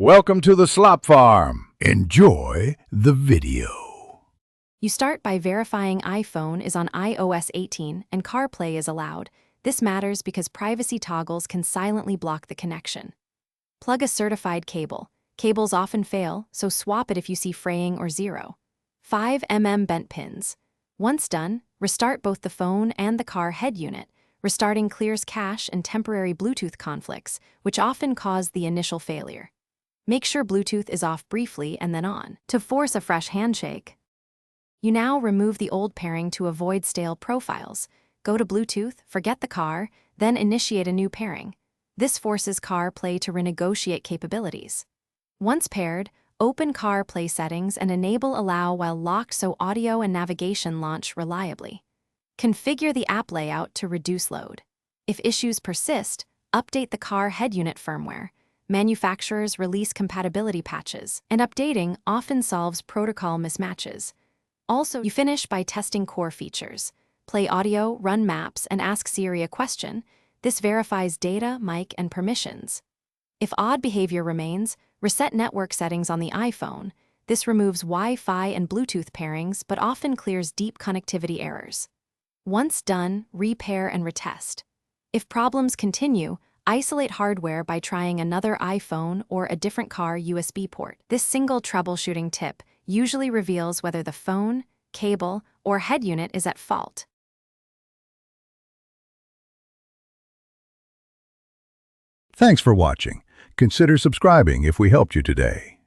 Welcome to the Slop Farm. Enjoy the video. You start by verifying iPhone is on iOS 18 and CarPlay is allowed. This matters because privacy toggles can silently block the connection. Plug a certified cable. Cables often fail, so swap it if you see fraying or 0.5 bent pins. Once done, restart both the phone and the car head unit. Restarting clears cache and temporary Bluetooth conflicts, which often cause the initial failure. Make sure Bluetooth is off briefly and then on, to force a fresh handshake. You now remove the old pairing to avoid stale profiles. Go to Bluetooth, forget the car, then initiate a new pairing. This forces CarPlay to renegotiate capabilities. Once paired, open CarPlay settings and enable Allow while locked so audio and navigation launch reliably. Configure the app layout to reduce load. If issues persist, update the car head unit firmware. Manufacturers release compatibility patches, and updating often solves protocol mismatches. Also, you finish by testing core features. Play audio, run maps, and ask Siri a question. This verifies data, mic, and permissions. If odd behavior remains, reset network settings on the iPhone. This removes Wi-Fi and Bluetooth pairings, but often clears deep connectivity errors. Once done, repair and retest. If problems continue, isolate hardware by trying another iPhone or a different car USB port. This single troubleshooting tip usually reveals whether the phone, cable, or head unit is at fault. Thanks for watching. Consider subscribing if we helped you today.